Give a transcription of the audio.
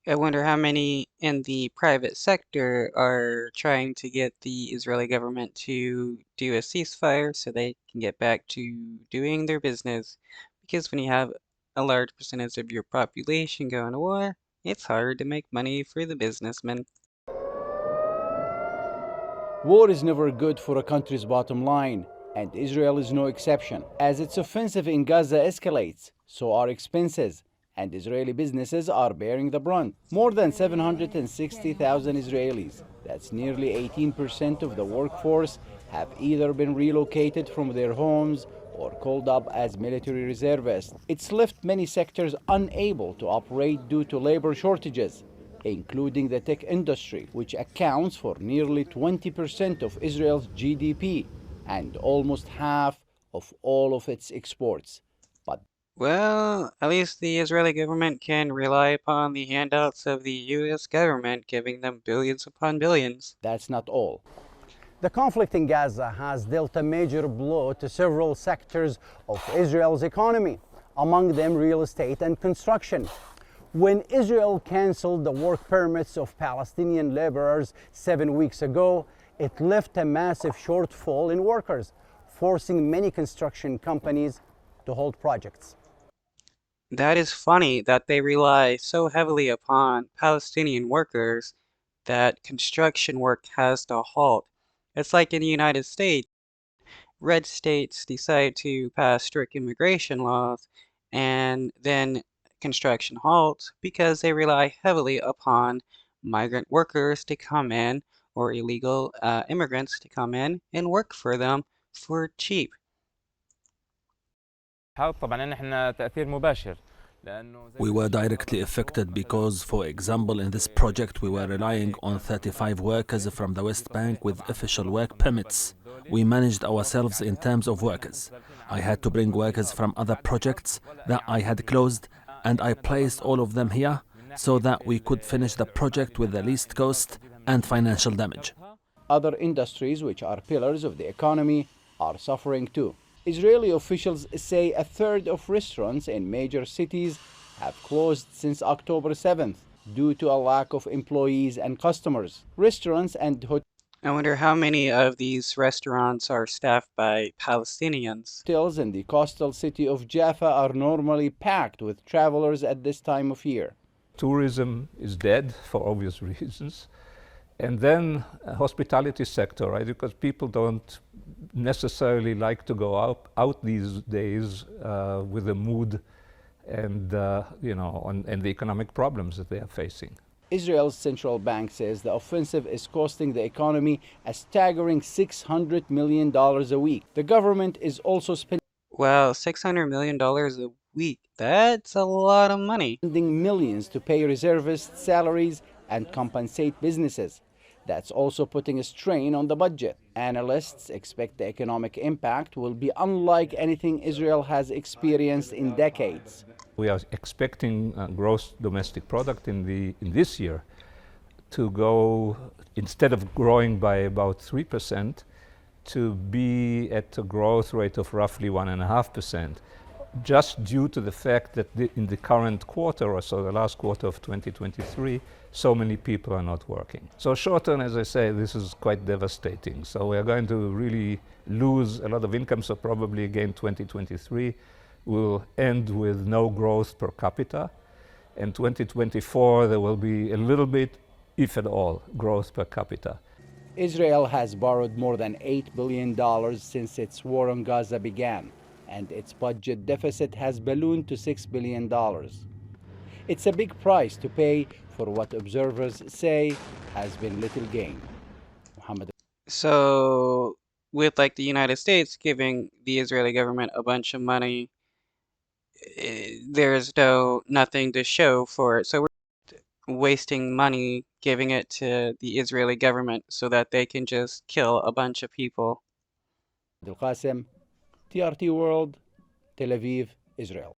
I wonder how many in the private sector are trying to get the Israeli government to do a ceasefire so they can get back to doing their business. Because when you have a large percentage of your population going to war, it's hard to make money for the businessmen. War is never good for a country's bottom line, and Israel is no exception. As its offensive in Gaza escalates, so are expenses, and Israeli businesses are bearing the brunt. More than 760,000 Israelis, that's nearly 18% of the workforce, have either been relocated from their homes or called up as military reservists. It's left many sectors unable to operate due to labor shortages, including the tech industry, which accounts for nearly 20% of Israel's GDP and almost half of all of its exports. But Well, at least the Israeli government can rely upon the handouts of the US government, giving them billions upon billions. that's not all. The conflict in Gaza has dealt a major blow to several sectors of Israel's economy, among them real estate and construction. When Israel canceled the work permits of Palestinian laborers 7 weeks ago, it left a massive shortfall in workers, forcing many construction companies to halt projects. That is funny that they rely so heavily upon Palestinian workers that construction work has to halt. It's like in the United States, red states decide to pass strict immigration laws and then construction halts because they rely heavily upon migrant workers to come in or illegal immigrants to come in and work for them for cheap. طبعا احنا تأثير مباشر لأنه زي We ما were تشوف directly مثلا affected اليوم مثلا because, for example, in this project we were relying on 35 workers from the West Bank with official work permits. We managed ourselves in terms of workers. I had to bring workers from other projects that I had closed, and I placed all of them here so that we could finish the project with the least cost and financial damage. Other industries, which are pillars of the economy, are suffering too. Israeli officials say a third of restaurants in major cities have closed since October 7th due to a lack of employees and customers. Restaurants and I wonder how many of these restaurants are staffed by Palestinians. hotels in the coastal city of Jaffa are normally packed with travelers at this time of year. Tourism is dead for obvious reasons. And then hospitality sector, right? Because people don't necessarily like to go out these days with the mood and and the economic problems that they are facing. Israel's central bank says the offensive is costing the economy a staggering $600 million a week. The government is also Wow, $600 million a week. That's a lot of money. spending millions to pay reservists' salaries and compensate businesses. That's also putting a strain on the budget. Analysts expect the economic impact will be unlike anything Israel has experienced in decades. We are expecting gross domestic product in this year to go, instead of growing by about 3%, to be at a growth rate of roughly 1.5%, just due to the fact that in the current quarter or so, the last quarter of 2023, so many people are not working. So short term, as I say, this is quite devastating. So we are going to really lose a lot of income. So probably again 2023 will end with no growth per capita. And 2024, there will be a little bit, if at all, growth per capita. Israel has borrowed more than $8 billion since its war on Gaza began, and its budget deficit has ballooned to $6 billion. It's a big price to pay for what observers say has been little gain. Mohammed So, with like the United States giving the Israeli government a bunch of money, there's nothing to show for it. So we're wasting money giving it to the Israeli government so that they can just kill a bunch of people. Al Qasim, TRT World, Tel Aviv, Israel.